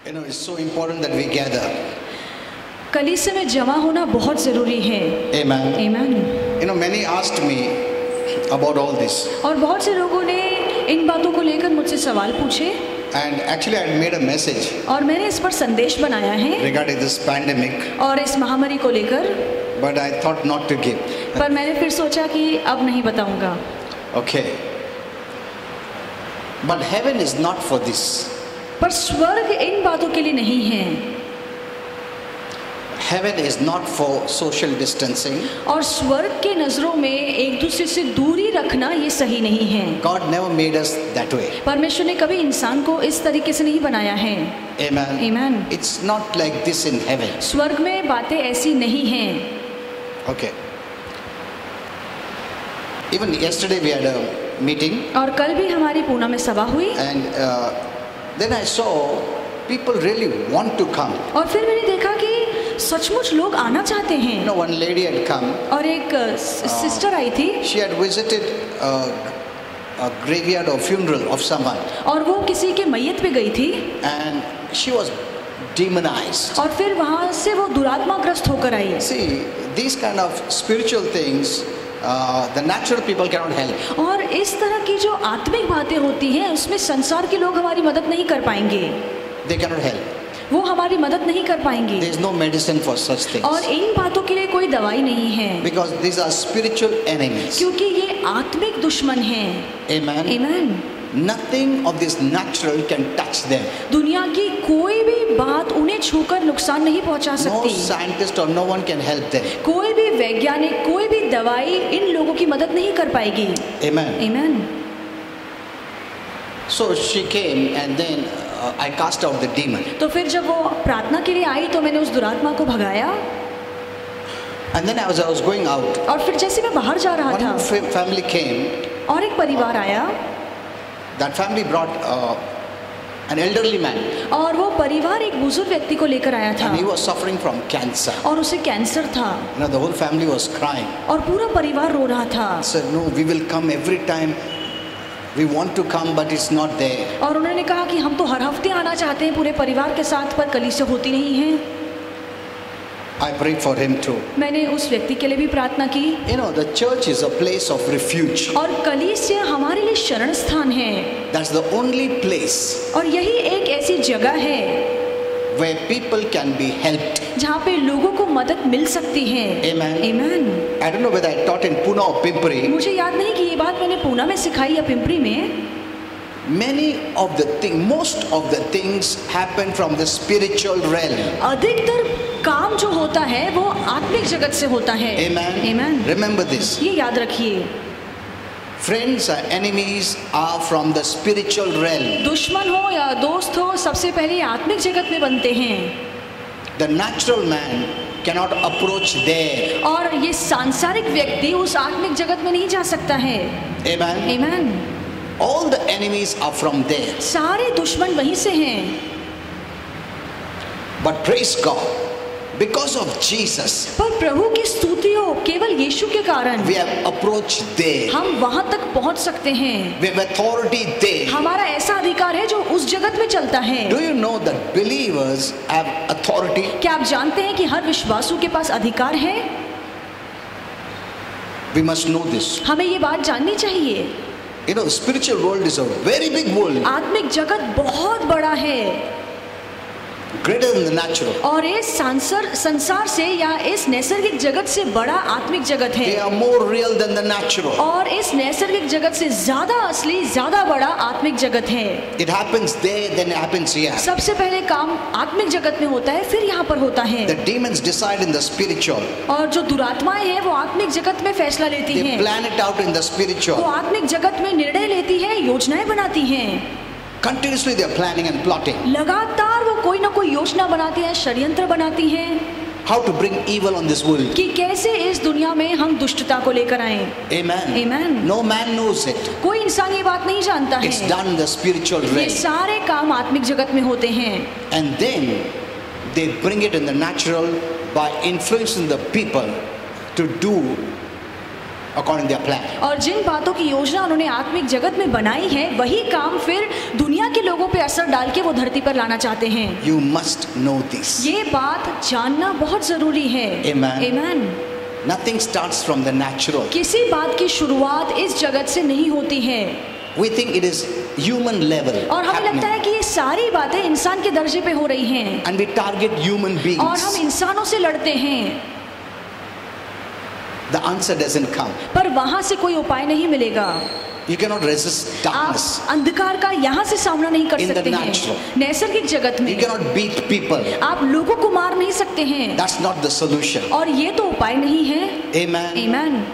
You know, it's so important that we gather. कलीसिया में जमा होना बहुत ज़रूरी है। Amen. Amen. You know, many asked me about all this. और बहुत से लोगों ने इन बातों को लेकर मुझसे सवाल पूछे। And actually I had made a message और मैंने इस पर संदेश बनाया है regarding this pandemic. और इस महामारी को लेकर। But I thought not to give. पर मैंने फिर सोचा कि अब नहीं बताऊंगा। Okay. But heaven is not for this. पर स्वर्ग इन बातों के लिए नहीं है। Heaven is not for social distancing. और स्वर्ग के नजरों में एक दूसरे से दूरी रखना ये सही नहीं है। God never made us that way. परमेश्वर ने कभी इंसान को इस तरीके से नहीं बनाया है। Amen. Amen. It's not like this in heaven. स्वर्ग में बातें ऐसी नहीं हैं। Okay. Even yesterday we had a meeting. और कल भी हमारी पूना में सभा हुई। And then I saw people really want to come. और फिर मैंने देखा कि सचमुच लोग आना चाहते हैं। You know, one lady had come. और एक सिस्टर आई थी। She had visited a graveyard or funeral of someone. और वो किसी के मैयत पे गई थी। And she was demonized. और फिर वहाँ से वो दुरात्माग्रस्त होकर आई। See, these kind of spiritual things, the natural people cannot help. और इस तरह की जो आत्मिक बातें होती हैं उसमें संसार के लोग हमारी मदद नहीं कर पाएंगे। They cannot help. वो हमारी मदद नहीं कर पाएंगे। There is no medicine for such things. और इन बातों के लिए कोई दवाई नहीं है। Because these are spiritual enemies. क्योंकि ये आत्मिक दुश्मन हैं। Amen. Amen. Nothing of this natural can touch them. दुनिया की कोई भी बात उन्हें छूकर नुकसान नहीं पहुंचा No सकती। scientist or no one can help them. कोई भी वैज्ञानिक, कोई भी दवाई इन लोगों की मदद नहीं कर पाएगी। Amen. Amen. So she came and then I cast out the demon. तो फिर जब वो प्रार्थना के लिए आई तो मैंने उस दुरात्मा को भगाया। And then as I was going out, और फिर जैसे मैं बाहर जा रहा one था family came. और एक परिवार आया। That family brought an elderly man. और वो परिवार एक बुजुर्ग व्यक्ति को लेकर आया था। And he was suffering from cancer. और उसे कैंसर था। You know, the whole family was crying. और पूरा परिवार रो रहा था। Said, no, we will come every time. We want to come, but it's not there. और उन्होंने कहा कि हम तो हर हफ्ते आना चाहते हैं पूरे परिवार के साथ, पर कलीसिया होती नहीं है। I prayed for him too. मैंने उस व्यक्ति के लिए भी प्रार्थना की। You know, the church is a place of refuge. और कलीसिया हमारे लिए शरण स्थान है। That's the only place और यही एक ऐसी जगह है where people can be helped. जहाँ पे लोगों को मदद मिल सकती है। Amen. Amen. I don't know whether I taught in Pune or Pimpri. मुझे याद नहीं कि ये बात मैंने पूना में सिखाई या पिंपरी में। Many of the things, most of the things happen from the spiritual realm. अधिकतर काम जो होता है वो आत्मिक जगत से होता है। Amen. Amen. Remember this. ये याद रखिए। Friends or enemies are from the spiritual realm. दुश्मन हो या दोस्त हो, सबसे पहले आत्मिक जगत में बनते हैं। The natural man cannot approach there. और ये सांसारिक व्यक्ति उस आत्मिक जगत में नहीं जा सकता है। Amen. Amen. All the enemies are from there. सारे दुश्मन वहीं से हैं। But praise God, because of Jesus, पर प्रभु की स्तुति हो, केवल यीशु के कारण we have approached there. हम वहां तक पहुंच सकते हैं। We have authority there. हमारा ऐसा अधिकार है जो उस जगत में चलता है। Do you know that believers have authority? क्या आप जानते हैं कि हर विश्वासु के पास अधिकार है? We must know this. हमें ये बात जाननी चाहिए। You know, the spiritual world is a very big world, आत्मिक जगत बहुत बड़ा है greater than the natural. और इस संसार से या इस नैसर्गिक जगत से बड़ा आत्मिक जगत They है। are more real than the natural. और इस नैसर्गिक जगत से ज्यादा असली, ज्यादा बड़ा आत्मिक जगत है। It happens there, then it happens here. सबसे पहले काम आत्मिक जगत में होता है, फिर यहाँ पर होता है। The demons decide in the spiritual. और जो दुरात्माएं हैं वो आत्मिक जगत में फैसला लेती They हैं। plan it out in the वो spiritual. आत्मिक जगत में निर्णय लेती है, योजनाएं बनाती हैं। Continuously they are planning and plotting. लगातार वो कोई ना कोई योजना बनाती हैं, षड्यंत्र बनाती हैं How to bring evil on this world. कि कैसे इस दुनिया में हम दुष्टता को लेकर आए। Amen. Amen. No man knows it. कोई इंसान ये बात नहीं जानता It's है। done in the spiritual ये realm. सारे काम आत्मिक जगत में होते हैं। And then they bring it in the natural by influencing the people to do according to their plan. और जिन बातों की योजना उन्होंने आत्मिक जगत में बनाई है, वही काम फिर दुनिया के लोगों पे असर डाल के वो धरती पर लाना चाहते हैं। You must know this. ये बात जानना बहुत जरूरी है। Amen. Amen. Nothing starts from the natural. किसी बात की शुरुआत इस जगत से नहीं होती है। We think it is human level और हमें लगता है happening. कि ये सारी बातें इंसान के दर्जे पे हो रही हैं। And we target human और हम beings. इंसानों से लड़ते हैं, The answer doesn't come. पर वहां से कोई उपाय नहीं मिलेगा। You cannot resist darkness. आप अंधकार का यहाँ से सामना नहीं कर In the सकते natural. हैं। नैसर्गिक जगत You में cannot beat people. आप लोगों को मार नहीं सकते हैं, That's not the solution. और ये तो उपाय नहीं है। Amen. Amen.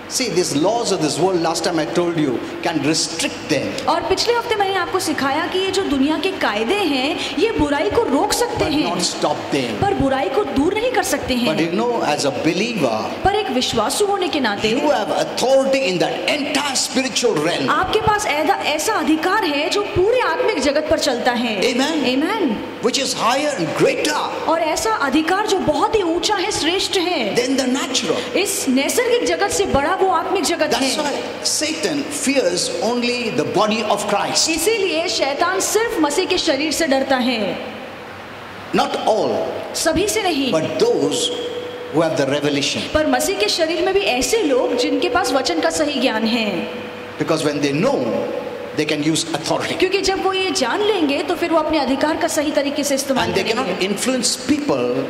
See, these laws of this world, last time I told you, can restrict them, और पिछले हफ्ते मैंने आपको सिखाया कि ये जो दुनिया के कायदे हैं, ये बुराई को रोक सकते but हैं, not stop them. पर बुराई को दूर नहीं कर सकते But हैं। you know, as a believer, पर एक विश्वासु होने के नाते you have authority in that entire spiritual realm. आपके पास ऐसा अधिकार है जो पूरे आत्मिक जगत पर चलता है। Amen. Amen. Which is higher and greater और ऐसा अधिकार जो बहुत ही ऊंचा है, श्रेष्ठ है, than the natural. इस नैसर्गिक जगत से बड़ा वो आत्मिक जगत That's है। why Satan fears only the body of Christ. इसीलिए शैतान सिर्फ मसीह के शरीर से डरता है, Not all, सभी से नहीं। but those who have the revelation. पर मसीह के शरीर में भी ऐसे लोग जिनके पास वचन का सही ज्ञान है, Because when they know, they can use authority. क्योंकि जब वो ये जान लेंगे तो फिर वो अपने अधिकार का सही तरीके से इस्तेमाल And they cannot करेंगे। influence people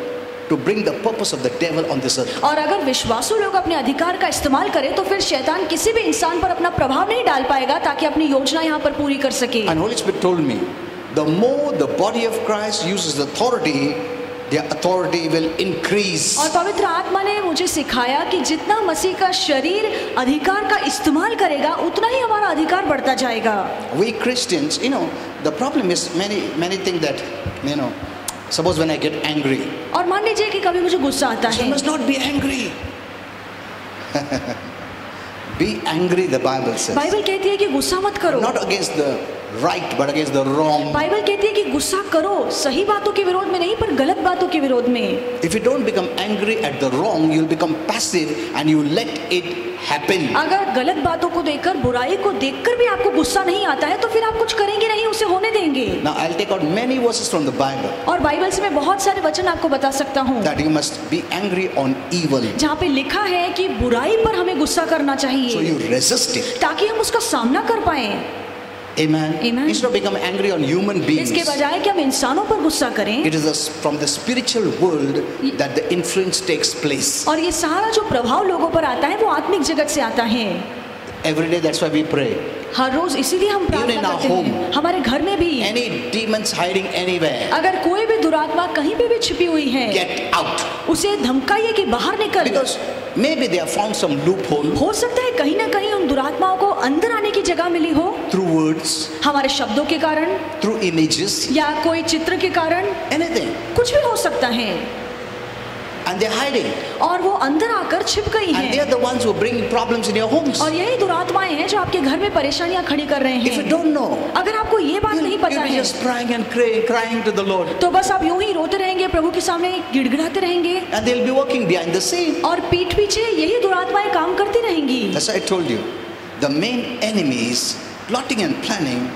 to bring the purpose of the devil on this earth. और अगर विश्वासु लोग अपने अधिकार का इस्तेमाल करें तो फिर शैतान किसी भी इंसान पर अपना प्रभाव नहीं डाल पाएगा ताकि अपनी योजना यहाँ पर पूरी कर सके। And Holy Spirit told me, the more the body of Christ uses authority, their authority will increase. और पवित्र आत्मा ने मुझे सिखाया कि जितना मसीह का शरीर अधिकार का इस्तेमाल करेगा उतना ही हमारा अधिकार बढ़ता जाएगा। We Christians, the problem is many think that, suppose when I get angry, और मान लीजिए कि कभी मुझे गुस्सा आता so you है, must not be angry. Be angry, the Bible says. Bible कहती है कि गुस्सा मत करो। Not against the right, but against the wrong. Bible कहती है कि गुस्सा करो, सही बातों के विरोध में नहीं, पर गलत बातों के विरोध में। If you don't become angry at the wrong, you'll become passive and you let it happen. अगर गलत बातों को देखकर, बुराई को देखकर भी आपको गुस्सा नहीं आता है तो फिर आप कुछ करेंगे नहीं, उसे होने देंगे। Now I'll take out many verses from the Bible और बाइबल से मैं बहुत सारे वचन आपको बता सकता हूँ that you must be angry on evil. जहाँ पे लिखा है कि बुराई पर हमें गुस्सा करना So चाहिए you resist it. ताकि हम उसका सामना कर पाए। Amen. Amen. Instead of becoming angry on human beings, इसके बजाय कि हम इंसानों पर गुस्सा करें, it is from the spiritual world that the influence takes place. और ये सारा जो प्रभाव लोगों पर आता है वो आत्मिक जगत से आता है। Every day, that's why we pray. हर रोज इसीलिए हम Even in प्रार्थना our करते हैं। home. हमारे घर में भी Any demons hiding anywhere, अगर कोई भी दुरात्मा कहीं पे भी छिपी हुई है, get out. उसे धमकाइए कि बाहर निकल। Because maybe they have found some loophole हो सकता है कहीं ना कहीं उन दुरात्माओं को अंदर आने की जगह मिली हो, through words, हमारे शब्दों के कारण through images, या कोई चित्र के कारण, anything. कुछ भी हो सकता है, And they're hiding. और वो अंदर आकर छिप गई And they हैं। are the ones who bring problems in your homes. और यही दुरात्माएं हैं जो आपके घर में परेशानियां खड़ी कर रहे If you हैं। don't know, अगर आपको ये बात नहीं you'll पता be है just crying and crying to the Lord. तो बस आप यूं ही रोते रहेंगे, प्रभु के सामने गिड़गिड़ाते रहेंगे, And they'll be working behind the scene. और पीठ पीछे यही दुरात्माएं काम करती रहेंगी। As I told you, the main enemies plotting and planning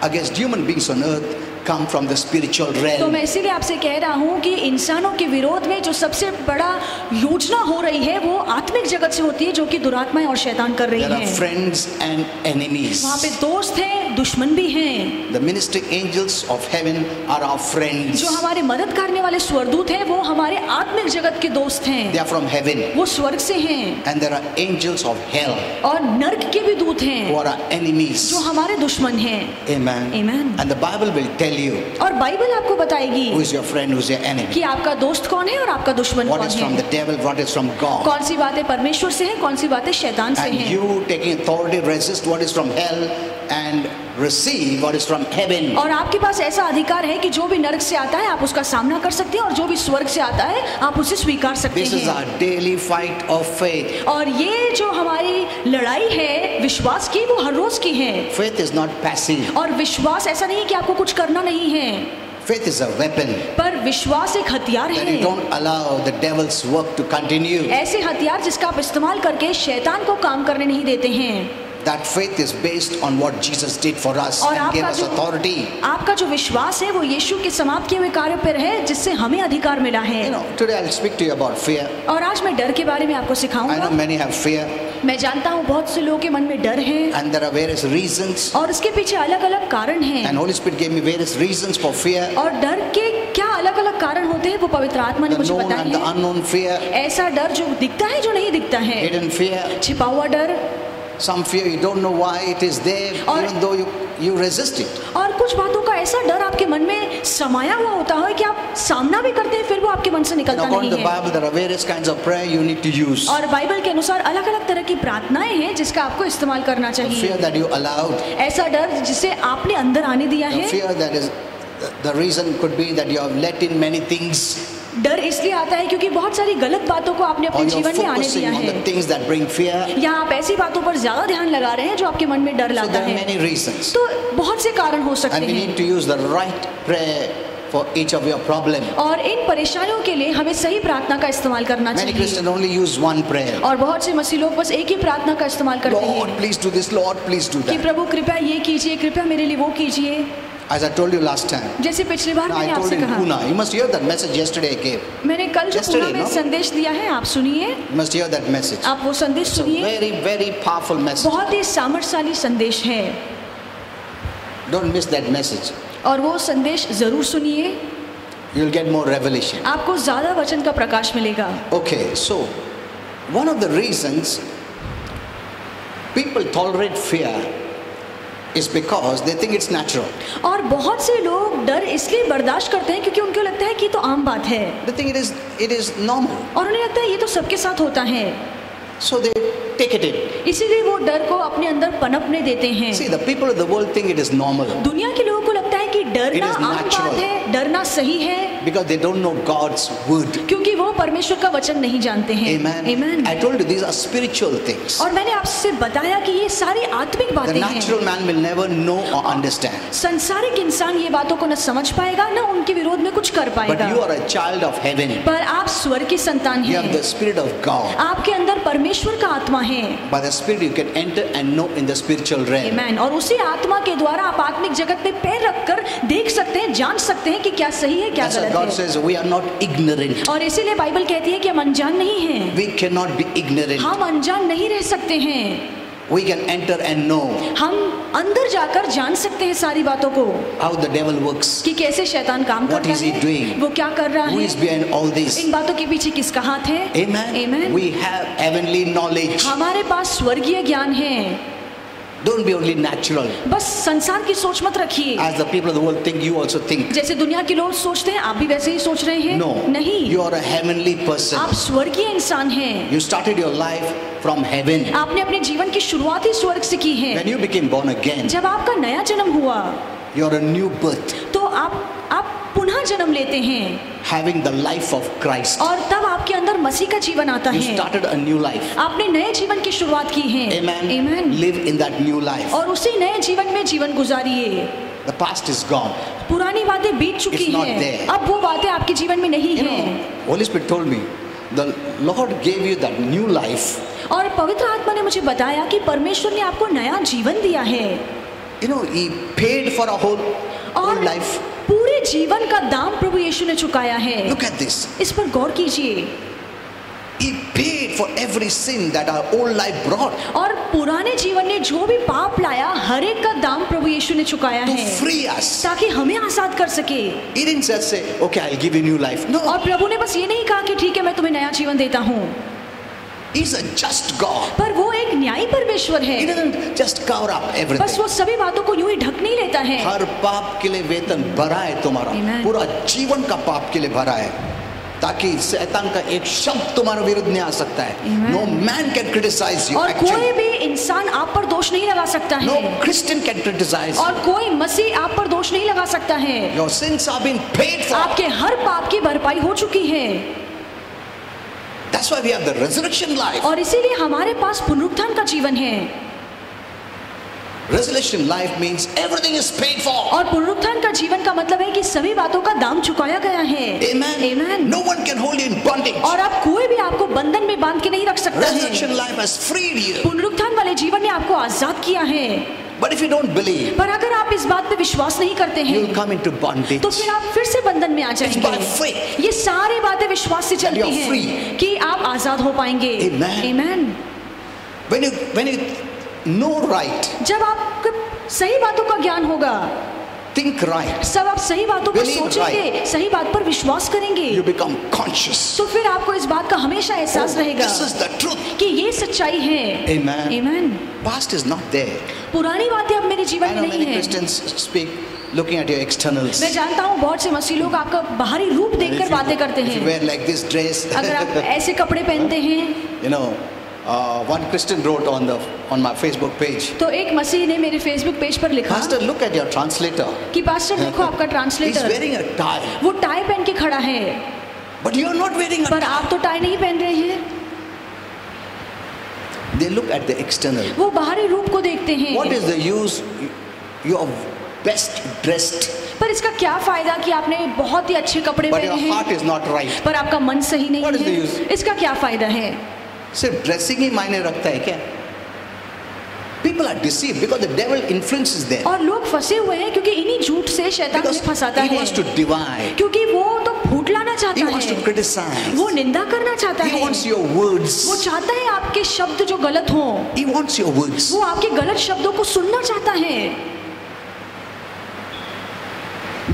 against human beings on earth come from the spiritual तो realm. मैं इसीलिए आपसे कह रहा हूँ कि इंसानों के विरोध में जो सबसे बड़ा योजना हो रही है वो आत्मिक जगत से होती है, जो कि दुरात्माएं और शैतान कर रही There are हैं। friends and enemies. वहाँ पे दोस्त हैं, दुश्मन भी हैं। The ministering angels of heaven are our friends. जो हमारे मदद करने वाले स्वर्गदूत हैं वो हमारे आत्मिक जगत के दोस्त They हैं, are from heaven. वो स्वर्ग से हैं। And there are angels of hell और नर्क के भी दूत who हैं are our enemies. जो हमारे दुश्मन हैं। Amen. Amen. And the Bible will tell you और बाइबल आपको बताएगी who is your friend, who is your enemy. कि आपका दोस्त कौन है और आपका दुश्मन What कौन is from है। the devil, what is from God. कौन सी बातें परमेश्वर से हैं, कौन सी बातें शैतान से And हैं। you taking authority, resist what is from hell and receive what is from heaven. और आपके पास ऐसा अधिकार है कि जो भी नरक से आता है आप उसका सामना कर सकते हैं, और जो भी स्वर्ग से आता है आप उसे स्वीकार सकते This is हैं। our daily fight of faith. और ये जो हमारी लड़ाई है विश्वास की, वो हर रोज की है। Faith is not passive. और विश्वास ऐसा नहीं है कि आपको कुछ करना नहीं है। Faith is a weapon पर विश्वास एक हथियार that you है, don't allow the devil's work to continue. ऐसे हथियार जिसका आप इस्तेमाल करके शैतान को काम करने नहीं देते हैं। That faith is based on what Jesus did for us और and gave आपका us authority. आपका जो विश्वास है वो यीशु के समाप्त किए हुए कार्य पर है, जिससे हमें अधिकार मिला है। You know, today I'll speak to you about fear. और आज मैं डर के बारे में आपको I सिखाऊंगा। know many have fear मैं जानता हूँ बहुत से लोगों के मन में डर है and there are various reasons. और उसके पीछे अलग अलग कारण हैं। And Holy Spirit gave me various reasons for fear. और डर के क्या अलग अलग कारण होते हैं वो पवित्र आत्मा ने The मुझे known बताया and the है। unknown fear. ऐसा डर जो दिखता है, जो नहीं दिखता है, Hidden fear. छिपा हुआ डर, Some fear you don't know why it is there, और- even though you resist it. और कुछ बातों का ऐसा डर आपके मन में समाया हुआ होता है कि आप सामना भी करते हैं फिर वो आपके मन से And निकलता according to नहीं the है। Bible, there are various kinds of prayer you need to use. और बाइबल के अनुसार अलग अलग तरह की प्रार्थनाएं हैं जिसका आपको इस्तेमाल करना The fear चाहिए। that you allowed. ऐसा डर जिसे आपने अंदर आने दिया The है। fear that is, the reason could be that you have let in many things. डर इसलिए आता है क्योंकि बहुत सारी गलत बातों को आपने Or अपने you're जीवन में आने focusing दिया on the है, things that bring fear. या आप ऐसी बातों पर ज्यादा ध्यान लगा रहे हैं जो आपके मन में डर So लाता there are है। many reasons. तो बहुत से कारण हो सकते And we हैं need to use the right prayer for each of your problem. और इन परेशानियों के लिए हमें सही प्रार्थना का इस्तेमाल करना Many चाहिए। Christians only use one prayer. और बहुत से मसीह लोग बस एक ही प्रार्थना का इस्तेमाल करते Lord, हैं please do this. Lord, please do कि that. प्रभु कृपया ये कीजिए, कृपया मेरे लिए वो कीजिए। As I told you last time. जैसे पिछली बार No, मैंने I told आपसे in कहा, Pune. You must hear that message yesterday I gave. मैंने कल जो Yesterday, पूना में no? संदेश दिया है आप सुनिए, You must hear that message. आप वो संदेश It's a सुनिए। very, very powerful message. बहुत ही सामर्थ्यशाली संदेश है Don't miss that message. और वो संदेश जरूर सुनिए, You'll get more revelation. आपको ज्यादा वचन का प्रकाश मिलेगा। Okay, so one of the reasons people tolerate fear is because they think it's natural. और बहुत से लोग डर इसलिए बर्दाश्त करते हैं क्योंकि उनको लगता है कि ये तो आम बात है They think it is normal. और उन्हें लगता है ये तो सबके साथ होता है, So they take it in. इसीलिए वो डर को अपने अंदर पनपने देते हैं। See, the people of the world think it is normal दुनिया के लोगों को लगता है कि डरना It is आम natural. बात है, डरना सही है, because they don't know God's word. क्योंकि वो परमेश्वर का वचन नहीं जानते हैं। Amen. Amen. I told you these are spiritual things. और मैंने आपसे बताया कि ये सारी आत्मिक The बातें natural हैं। man will never know or understand. संसारिक इंसान ये बातों को न समझ पाएगा न उनके विरोध में कुछ कर But पाएगा। you are a child of heaven. पर आप स्वर्ग की संतान You have हैं, the Spirit of God. आपके अंदर परमेश्वर का आत्मा है। By the Spirit you can enter and know in the spiritual realm. Amen. और उसी आत्मा के द्वारा आप आत्मिक जगत में पैर रखकर देख सकते हैं, जान सकते हैं कि क्या सही है, क्या That's why गलत God है। says we are not ignorant. और इसीलिए बाइबल कहती है कि हम अनजान नहीं हैं, We cannot be ignorant. हम अनजान नहीं रह सकते हैं। We can enter and know हम अंदर जाकर जान सकते हैं सारी बातों को how the devil works. कि कैसे शैतान काम What करता is he है, doing? वो क्या कर रहा Who है, is behind all this? इन बातों के पीछे किसका हाथ है। Amen. Amen. We have heavenly knowledge. हमारे पास स्वर्गीय ज्ञान है, Don't be only natural. बस संसार की सोच मत रखिए। As the people of the world think, you also think. जैसे दुनिया के लोग सोचते हैं आप भी वैसे ही सोच रहे हैं। No. नहीं, You are a heavenly person. आप स्वर्गीय इंसान हैं। You started your life from heaven. आपने अपने जीवन की शुरुआत ही स्वर्ग से की है। When you became born again, जब आपका नया जन्म हुआ you are a new birth, तो आप पुनः जन्म लेते हैं having the life of Christ. और तब आपके अंदर मसीह का जीवन आता You है। started a new life. आपने नए जीवन की शुरुआत की है। Amen. Amen. Live in that new life. और उसी नए जीवन में जीवन गुजारिए। The past is gone. पुरानी बातें बीत चुकी It's not हैं, there. अब वो बातें आपके जीवन में नहीं You हैं। know, Holy Spirit told me, the Lord gave you that new life. और पवित्र आत्मा ने मुझे बताया कि परमेश्वर ने आपको नया जीवन दिया है You know, He paid for a whole और life. पूरे जीवन का दाम प्रभु यीशु ने चुकाया है। Look at this. इस पर गौर कीजिए। He paid for every sin that our old life brought और पुराने जीवन ने जो भी पाप लाया हर एक का दाम प्रभु यीशु ने चुकाया to है free us. ताकि हमें आजाद कर सके। He didn't just say, okay, I'll give you new life. No, और प्रभु ने बस ये नहीं कहा कि ठीक है मैं तुम्हें नया जीवन देता हूँ, He's a just God. पर वो एक न्यायी परमेश्वर He है। doesn't just cover up बस everything. वो सभी बातों को यूं ही ढक नहीं लेता है। हर पाप के लिए वेतन भरा है तुम्हारा, Amen. पूरा जीवन का पाप के लिए भरा है, ताकि शैतान का एक शब्द तुम्हारे विरुद्ध नहीं आ सकता है. Amen. No man can criticize you. और कोई Actually, भी इंसान आप पर दोष नहीं लगा सकता no है Christian can criticize you. और कोई मसीह आप पर दोष नहीं लगा सकता है। Your sins have been paid for. आपके हर पाप की भरपाई हो चुकी है That's why we have the resurrection life. और इसीलिए हमारे पास पुनरुत्थान का जीवन है। Resurrection life means everything is paid for. और पुनरुत्थान का जीवन का मतलब है कि सभी बातों का दाम चुकाया गया है। Amen. Amen. No one can hold you in bondage. और अब कोई भी आपको बंधन में बांध के नहीं रख सकता है। Resurrection life has freed you. पुनरुत्थान वाले जीवन ने आपको आजाद किया है। But if you don't believe, पर अगर आप इस बात पे विश्वास नहीं करते हैं, you will come into bondage. तो फिर आप फिर से बंधन में आ It's by जाएंगे। faith. ये सारी बातें विश्वास से चलती you're हैं free. कि आप आजाद हो पाएंगे। Amen. Amen. When you know right, जब आपको सही बातों का ज्ञान होगा, think right, सब आप सही बातों पर Believe सोचेंगे, सही बात पर विश्वास करेंगे, you become conscious. तो फिर आपको इस बात का हमेशा एहसास रहेगा This is the truth. कि ये सच्चाई है। Amen. Amen. Past is not there. पुरानी बातें अब मेरे जीवन I में know नहीं many है। Christians speak looking at your externals. मैं जानता हूँ बहुत से मसीह लोग आपका बाहरी रूप देखकर बातें करते If you हैं। wear like this dress, अगर आप ऐसे कपड़े पहनते हैं, you know, one Christian wrote on my Facebook page, तो एक मसीह ने मेरे फेसबुक पेज पर लिखा Pastor, look at your translator. कि पास्टर देखो आपका He's translator, wearing a tie, वो टाई पहन के खड़ा है, but you're not wearing a पर tie. आप तो टाई नहीं पहन रहे हैं। They look at the external. वो बाहरी रूप को देखते हैं। What is the use? You're best dressed, पर इसका क्या फायदा कि आपने बहुत ही अच्छे कपड़े but your पहने heart हैं, is not right. पर आपका मन सही नहीं What is the है। use? इसका क्या फायदा है? सिर्फ ड्रेसिंग ही मायने रखता है क्या? People are deceived because the devil influences them. और लोग फंसे हुए हैं क्योंकि इन्हीं झूठ से शैतान Because उन्हें फंसाता he है। wants to divide. क्योंकि वो तो फूट लाना चाहता He wants to है, criticize. वो निंदा करना चाहता He है, wants your words. वो चाहता है आपके शब्द जो गलत हों, He wants your words. वो आपके गलत शब्दों को सुनना चाहता है।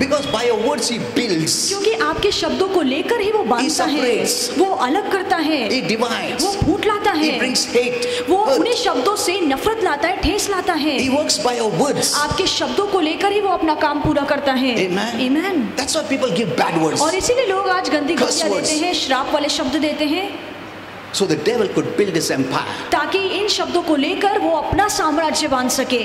Because by your words he builds. क्योंकि आपके शब्दों को लेकर ही वो बांधता है, separates. वो अलग करता है, He divides. वो फूट लाता He है, brings hate. वो hurt. उन्हीं शब्दों से नफरत लाता है, ठेस लाता है। He works by your words. आपके शब्दों को लेकर ही वो अपना काम पूरा करता है। Amen. Amen. That's why people give bad words. और इसीलिए लोग आज गंदी Curse गालियां words. देते हैं, श्राप वाले शब्द देते हैं, So the devil could build his empire ताकि इन शब्दों को लेकर वो अपना साम्राज्य बांध सके।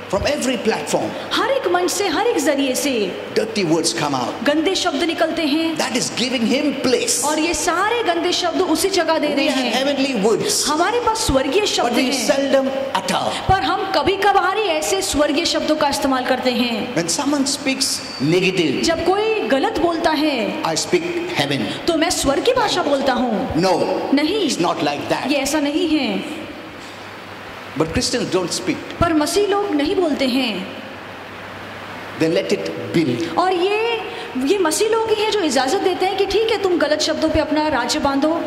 from every platform. हर एक मंच से, हर एक जरिए से Dirty words come out. गंदे शब्द निकलते हैं, That is giving him place. और ये सारे गंदे शब्द उसी जगह दे We रहे have हैं। heavenly words, हमारे पास स्वर्गीय but शब्द we हैं, seldom utter. पर हम कभी कभार ही ऐसे स्वर्गीय शब्दों का इस्तेमाल करते हैं। When someone speaks negative, जब कोई गलत बोलता है I speak heaven. तो मैं स्वर्ग की भाषा बोलता हूँ। No, नहीं, it's not like that. ये ऐसा नहीं है। But Christians don't speak. पर मसीह लोग नहीं बोलते हैं, They let it build. और ये मसीह लोग ही हैं जो इजाजत देते हैं कि ठीक है तुम गलत शब्दों पे अपना राज्य बांधो।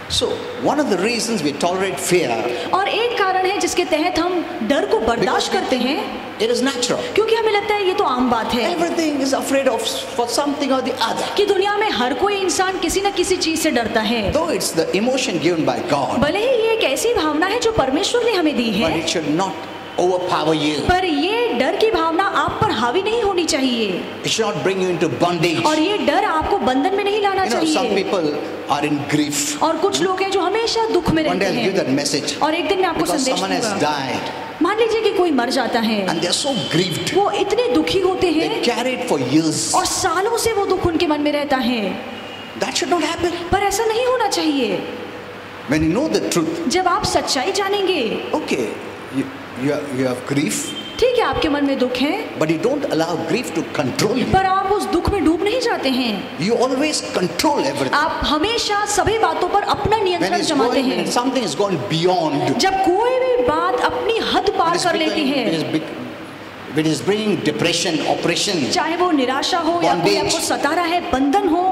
So one of the reasons we tolerate fear, और एक कारण है जिसके तहत हम डर को बर्दाश्त करते हैं, it is natural. क्योंकि हमें लगता है ये तो आम बात है Everything is afraid of for something or the other. कि दुनिया में हर कोई इंसान किसी न किसी चीज से डरता है। Though it's the emotion given by God, भले ही ये एक ऐसी भावना है जो परमेश्वर ने हमें दी but है, it should not overpower you. पर ये डर की भावना आप पर हावी नहीं होनी चाहिए, It should not bring you into bondage. और ये डर आपको बंधन में नहीं लाना You know, some चाहिए। people are in grief. और कुछ लोग हैं जो हमेशा दुख में One day रहते I'll give that हैं, message. और एक दिन मैं आपको Because संदेश someone has दूंगा। died मान लीजिए कि कोई मर जाता है, and they're so grieved. वो इतने दुखी होते They हैं carry it for years. और सालों से वो दुख उनके मन में रहता है, That should not happen. पर ऐसा नहीं होना चाहिए। When you know the truth, जब आप सच्चाई जानेंगे, okay, you have grief, ठीक है आपके मन में दुख है, but you don't allow grief to control you. पर आप उस दुख में डूब नहीं जाते हैं। You always control everything. आप हमेशा सभी बातों पर अपना When नियंत्रण जमाते हैं। something is gone beyond, जब कोई भी बात अपनी हद पार कर लेती है, it is bringing depression, oppression, चाहे वो निराशा हो या कोई Bondage. आपको सता रहा है, बंधन हो,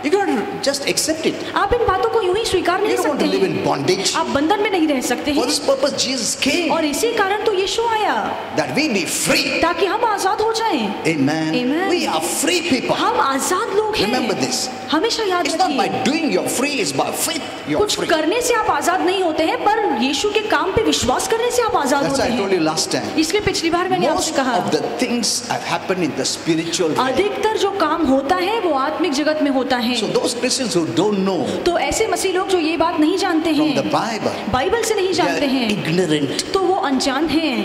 you got to just accept it. आप इन बातों को यूं ही स्वीकार You नहीं don't want सकते to live in हैं। bondage. आप बंधन में नहीं रह सकते For हैं, this purpose Jesus came, और इसी कारण तो यीशु आया that we be free. ताकि हम आजाद हो जाएं। Amen. Amen. We are free people. हम आजाद लोग हैं। Remember this. हमेशा याद It's not by रखिए, doing you're free, it's by faith you're कुछ free. करने से आप आजाद नहीं होते हैं, पर यीशु के काम पे विश्वास करने से आप आजाद That's होते why I told you हैं। last time. इसलिए पिछली बार मैंने आपसे Most कहा, of the things have happened in the spiritual realm. अधिकतर जो काम होता है वो आत्मिक जगत में होता है। So those Christians who don't know तो ऐसे मसीह लोग जो ये बात नहीं जानते from the हैं, Bible, बाइबल से नहीं they जानते are हैं, ignorant. तो वो अनजान हैं।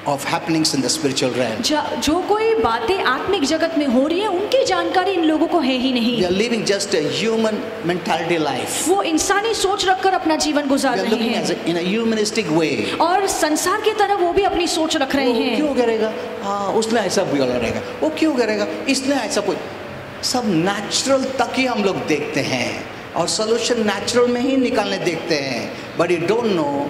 of happenings in the spiritual realm. जो कोई बातें आत्मिक जगत में हो रही है उनकी जानकारी इन लोगों को है ही नहीं। We are living just a human mentality life. वो इंसानी सोच रखकर अपना जीवन गुजार We are रहे looking हैं as in a humanistic way. और संसार की तरह वो भी अपनी सोच रख रहे वो हैं। क्यों करेगा? हाँ, उसने ऐसा बिगाड़ेगा। वो क्यों करेगा? इसने ऐसा कोई सब नेचुरल तक ही हम लोग देखते हैं और सोल्यूशन नेचुरल में ही निकालने देखते हैं। But you don't know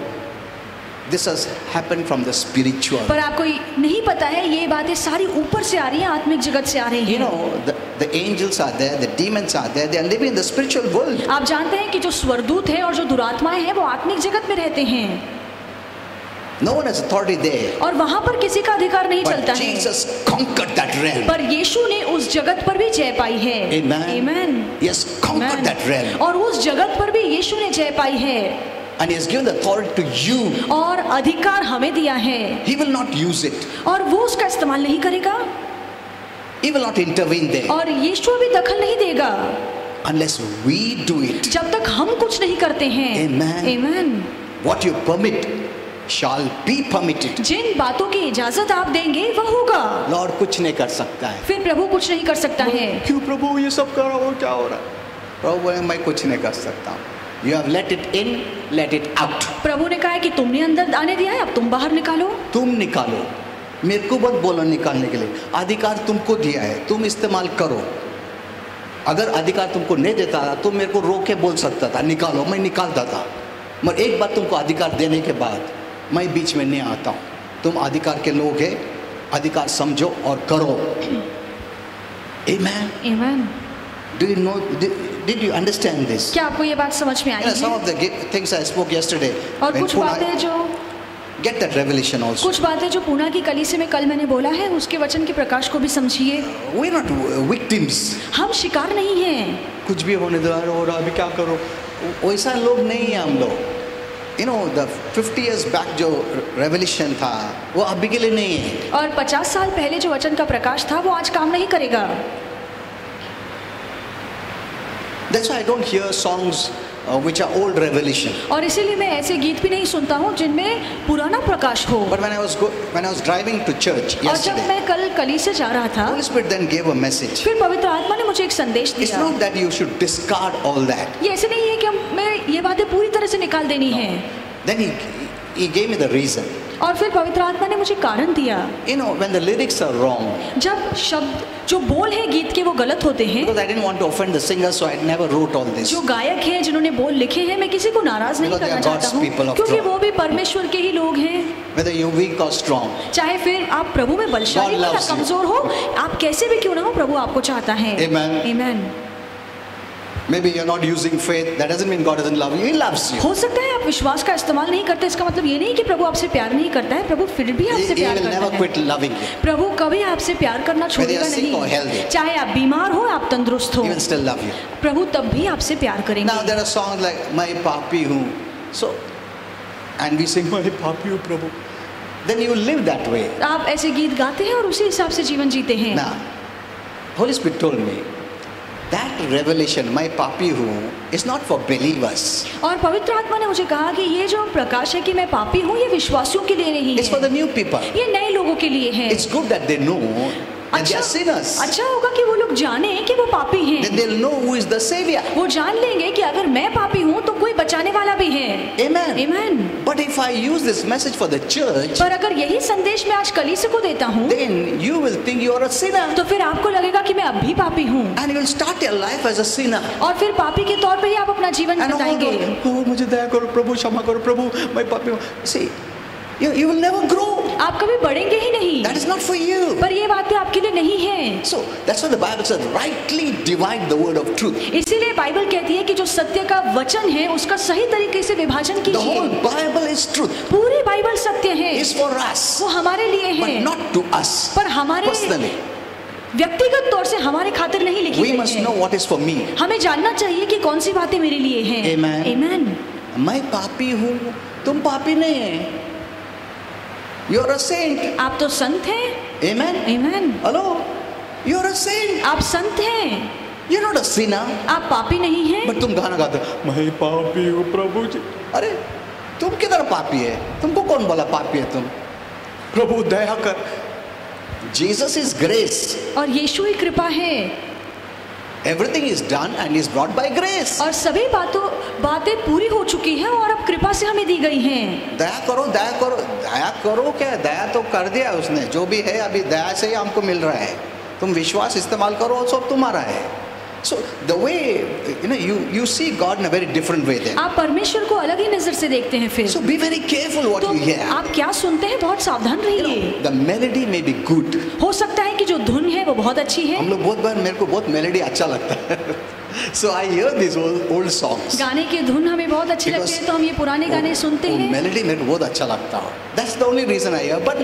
this has happened from the spiritual. पर आपको नहीं पता है ये बातें सारी ऊपर से आ रही हैं, आत्मिक जगत से आ रही You हैं। know, the angels are there, the demons are there, they are living in the spiritual world. आप जानते हैं कि जो स्वरदूत हैं और जो दुरात्माएं हैं वो आत्मिक जगत में रहते हैं No one has authority there. और वहां पर किसी का अधिकार नहीं But चलता है। Jesus conquered that realm. पर यीशु ने उस जगत पर भी जय पाई है। Amen. Amen. He has conquered that realm. और उस जगत पर भी यीशु ने जय पाई है And He has given the authority to you. और अधिकार हमें दिया है He will not use it. और वो उसका इस्तेमाल नहीं करेगा He will not intervene there और यीशु भी दखल नहीं देगा unless we do it. जब तक हम कुछ नहीं करते हैं। Amen. Amen. What you permit shall be permitted. जिन बातों की इजाजत आप देंगे वह होगा। Lord कुछ नहीं कर सकता है। फिर प्रभु कुछ नहीं कर सकता है। क्यों प्रभु ये सब कर रहा हो, क्या हो रहा है? प्रभु बोले मैं कुछ नहीं कर सकता। You have let it in, let it out. प्रभु ने कहा है कि तुमने अंदर आने दिया है, अब तुम बाहर निकालो। तुम निकालो, मेरे को मत बोलो निकालने के लिए। अधिकार तुमको दिया है, तुम इस्तेमाल करो। अगर अधिकार तुमको नहीं देता था तो मेरे को रोक के बोल सकता था निकालो, मैं निकालता था। मगर एक बार तुमको अधिकार देने के बाद मैं बीच में नहीं आता हूँ। तुम अधिकार के लोग हैं, अधिकार समझो और करो। Amen. Amen. Do you know? Did you understand this? क्या आपको ये बात समझ में आई Some है? of the things I spoke yesterday. और when कुछ Pune- बातें जो Get that revelation also. कुछ बातें जो पूना की कलीसिया में कल मैंने बोला है उसके वचन के प्रकाश को भी समझिए। We're not victims. हम शिकार नहीं हैं। कुछ भी होने दो, हो रहा अभी क्या करो, वैसा लोग नहीं है हम लोग। You know, the 50 years back जो revelation था वो अभी के लिए नहीं है। और 50 साल पहले जो वचन का प्रकाश था वो आज काम नहीं करेगा। That's why I don't hear songs which are old revelation. और इसीलिए मैं ऐसे गीत भी नहीं सुनता हूँ जिनमें पुराना प्रकाश हो। But when I was driving to church और जब yesterday, मैं कल कलीसिया जा रहा था Holy Spirit then gave a message. फिर पवित्र आत्मा ने मुझे एक संदेश It's दिया। not that you should discard all that. ये ऐसे नहीं है कि मैं ये बातें पूरी तरह से निकाल देनी है। Then he gave me the reason. और फिर पवित्र आत्मा ने मुझे कारण दिया। You know, when the lyrics are wrong, जब शब्द जो बोल है गीत के वो गलत होते हैं, because I didn't want to offend the singer, so I never wrote all this. जो गायक हैं जिन्होंने बोल लिखे हैं मैं किसी को नाराज नहीं Because they करना are चाहता God's people हूँ after क्योंकि all. वो भी परमेश्वर के ही लोग हैं। Whether you're weak or strong, चाहे फिर आप प्रभु में बलशाली God हो या loves you. कमजोर हो, आप कैसे भी क्यों ना हो प्रभु आपको चाहता है। Amen. Amen. maybe you're not using faith. That doesn't mean God doesn't love you. He loves you. हो सकता है आप विश्वास का इस्तेमाल नहीं करते, इसका मतलब ये नहीं कि प्रभु आपसे प्यार नहीं करता है। प्रभु फिर भी He, आपसे he प्यार will never करता quit है। loving you. प्रभु कभी आपसे प्यार करना छोड़ेगा Whether you're sick or नहीं। healthy. चाहे आप बीमार हो आप तंदुरुस्त हो, He will still love you. प्रभु तब भी आपसे प्यार करेंगे। Now there are songs like "My Papi Hu," so, and we sing "My Papi Hu Prabhu." Then you live that way. आप ऐसे गीत गाते हैं और उसी हिसाब से जीवन जीते हैं। Now, Holy Spirit told me that revelation, "My Papi Hu," is not for believers. और पवित्र आत्मा ने मुझे कहा कि ये जो प्रकाश है कि मैं पापी हूँ, ये विश्वासियों के लिए नहीं It's for है, the new people. ये नए लोगों के लिए है। It's good that they know that they are sinners. अच्छा होगा कि वो लोग जाने कि वो पापी Then हैं। they'll know who is the Savior. वो जान लेंगे कि अगर मैं पापी हूँ तो कोई बचाने वाला भी है। Amen. Amen. But if I use this message for the church, पर अगर यही संदेश मैं आज कलीसिया को देता हूँ then you will think you are a sinner. तो फिर आपको लगेगा कि मैं अब भी पापी हूँ And you will start your life as a sinner. और फिर पापी के तौर पे ही आप अपना जीवन And बिताएंगे। oh, मुझे दया करो प्रभु, क्षमा करो प्रभु, मैं पापी हूँ. See, you will never grow. आप कभी बढ़ेंगे ही नहीं। That is not for you. पर ये बातें आपके लिए नहीं है। So that's what the Bible says, rightly divide the word of truth. इसीलिए बाइबल कहती है कि जो सत्य का वचन है उसका सही तरीके से विभाजन The whole कीजिए। Bible is truth. पूरी बाइबल सत्य है, It's for us, वो हमारे लिए but है, not to us पर हमारे personally. व्यक्तिगत तौर से हमारे खातिर नहीं लिखी We गई must है। know what is for me. हमें जानना चाहिए कि कौन सी बातें मेरे लिए हैं। Amen. Amen. मैं पापी हूँ, तुम पापी नहीं है. You are a saint. आप तो संत हैं। Amen. Amen. Hello. You are a saint. आप संत हैं, You're not a sinner. आप पापी नहीं हैं। But तुम गाना गाते हो, मैं पापी हूँ प्रभु जी. अरे तुम किधर पापी है? तुमको कौन बोला पापी है तुम? प्रभु दया कर। Jesus is grace. और यीशु ही कृपा है। Everything is done and is brought by grace. और सभी बातें पूरी हो चुकी हैं और अब कृपा से हमें दी गई हैं। दया करो, दया करो, दया करो क्या? दया तो कर दिया उसने, जो भी है अभी दया से ही हमको मिल रहा है। तुम विश्वास इस्तेमाल करो, सब तुम्हारा है। So the way you see God in a very different way then. आप परमेश्वर को अलग ही नजर से देखते हैं फिर। So be very careful what तो you hear. आप क्या सुनते हैं, बहुत सावधान रहिए। The melody may be good. हो सकता है कि जो धुन है वो बहुत अच्छी है। हम लोग बहुत बार, मेरे को बहुत मेलोडी अच्छा लगता है। So I hear these old songs. गाने की धुन हमें बहुत अच्छी लगती है, तो हम ये पुराने गाने सुनते हैं। मेलोडी मेरे को बहुत अच्छा लगता है। That's the only reason I hear. But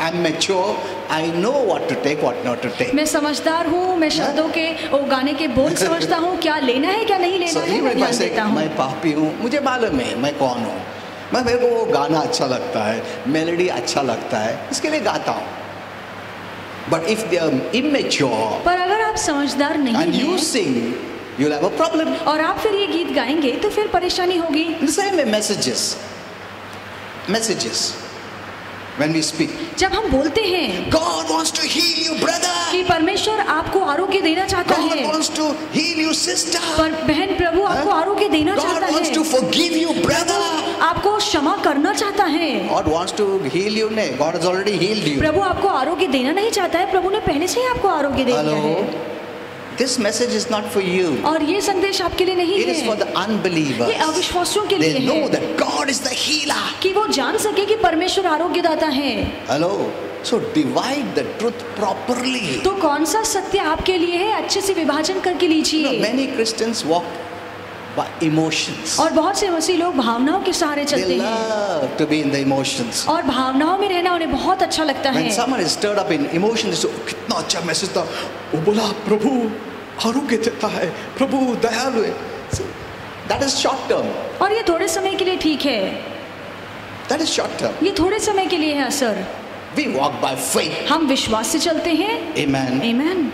I'm mature. I know what to take, what not to take. मैं समझदार हूँ, मैं शब्दों के वो गाने के बोल समझता हूँ, क्या लेना है क्या नहीं लेना है, मैं ध्यान देता हूँ। मैं पापी हूँ, मुझे मालूम है मैं कौन हूँ। मेरे को वो गाना अच्छा लगता है, मेलोडी अच्छा लगता है, इसके लिए गाता हूँ। But if they are immature, पर अगर आप समझदार नहीं and you हैं sing, you'll have a problem. और आप फिर ये गीत गाएंगे तो फिर परेशानी होगी। The same way messages. When we speak, जब हम बोलते हैं God wants to heal you, brother. कि परमेश्वर आपको आरोग्य देना चाहता God है, wants to heal you, sister. पर बहन प्रभु आपको आरोग्य देना God चाहता wants है, to forgive you, brother. आपको क्षमा करना चाहता है। God wants to heal you, नहीं, God has already healed you. प्रभु आपको आरोग्य देना नहीं चाहता है, प्रभु ने पहले से ही आपको आरोग्य दे दिया है। Hello? This message is not for you. और ये संदेश आपके लिए नहीं It is for है, the unbelievers. ये अविश्वासियों के They लिए know है that God is the healer. कि वो जान सके कि परमेश्वर आरोग्य दाता है। Hello? So divide the truth properly. तो कौन सा सत्य आपके लिए है, अच्छे से विभाजन करके लीजिए। Many Christians walk by emotions. और बहुत से मसीह लोग भावनाओं के सहारे They चलते हैं love to be in the emotions. और भावनाओं में रहना उन्हें बहुत अच्छा लगता When है। someone is stirred up in emotions, so कितना अच्छा मैसेज था, वो बोला प्रभु आरोग्य देता है, प्रभु दयालु है। See, that is short term. और ये थोड़े समय के लिए ठीक है, That is short term. ये थोड़े समय के लिए है असर। We walk by faith. हम विश्वास से चलते हैं। Amen. आमीन।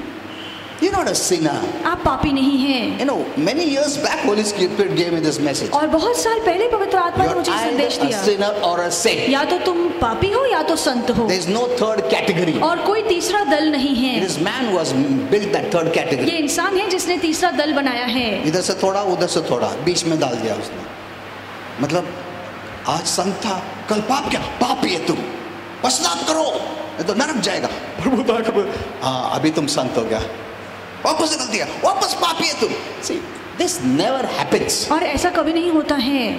You're not a sinner. आप पापी नहीं हैं। You know, many years back, Holy Spirit gave me this message. और बहुत साल पहले पवित्र आत्मा ने You're मुझे संदेश either a दिया, sinner or a saint. या तो तुम पापी हो या तो संत हो, There is no third category. और कोई तीसरा दल नहीं है। This man who has built that third ये category. इंसान है जिसने तीसरा दल बनाया है। इधर से थोड़ा, उधर से थोड़ा, बीच में डाल दिया उसने। मतलब आज संत था, कल पापी है तुम, पश्चाताप करो, नहीं तो नरक जाएगा। प्रभु दया करो। हाँ, अभी तुम संत हो गया, वापस निकल दिया, वापस पापी है तुम। See, this never happens. और ऐसा कभी नहीं होता है।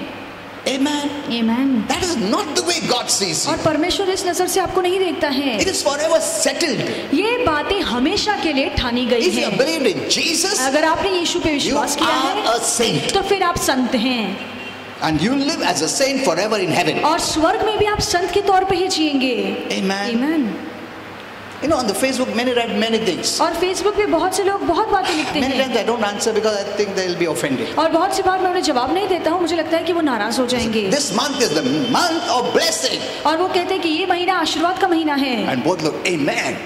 Amen. आमीन। That is not the way God sees you. और परमेश्वर इस नजर से आपको नहीं देखता है। It is forever settled. ये बातें हमेशा के लिए ठानी गई If you है। have believed in Jesus, अगर आपने यीशु पे you विश्वास किया are है a saint. तो फिर आप संत हैं, And you live as a saint forever in heaven. और स्वर्ग में भी आप संत के तौर पे ही जिएंगे। Amen. आमीन। You know, on the Facebook, many write many things. और फेसबुक पे बहुत से लोग बहुत बातें लिखते Many हैं, times I don't answer because I think they will be offended. और बहुत सी बार मैं उन्हें जवाब नहीं देता हूँ, मुझे लगता है कि वो नाराज हो जाएंगे। This month is the month of blessing. और वो कहते हैं कि ये महीना आशीर्वाद का महीना है, And both look, amen.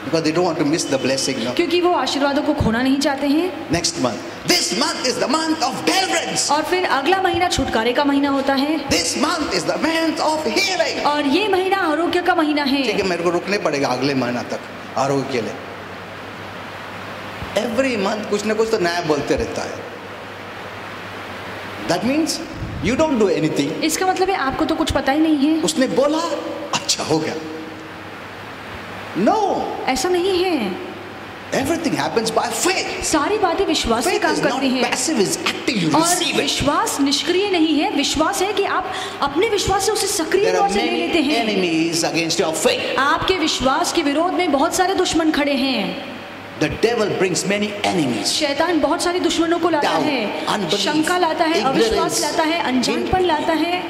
Because they don't want to miss the blessing. No? क्योंकि वो आशीर्वादों को खोना नहीं चाहते हैं। Next month. This month is the month of deliverance. और फिर अगला महीना छुटकारे का महीना होता है, This month is the month of healing. और ये महीना आरोग्य का महीना है। ठीक है, मेरे को रुकने पड़ेगा अगले महीना तक आरोग्य के लिए। Every month कुछ ना कुछ तो नया बोलते रहता है। That means you don't do anything. इसका मतलब है आपको तो कुछ पता ही नहीं है। उसने बोला, अच्छा हो गया। No, ऐसा नहीं है, everything happens by faith. सारी बातें विश्वास से Faith काम is not करती हैं। passive, it's active. You और receive it. विश्वास निष्क्रिय नहीं है, विश्वास है कि आप अपने विश्वास से उसे सक्रिय There तौर are से ले लेते many हैं। enemies against your faith. आपके विश्वास के विरोध में बहुत सारे दुश्मन खड़े हैं। The devil brings many enemies. शैतान बहुत सारे दुश्मनों को लाता Doubt, है, unbelief, शंका लाता है, अविश्वास ignorance, लाता है, अनजानपन लाता है।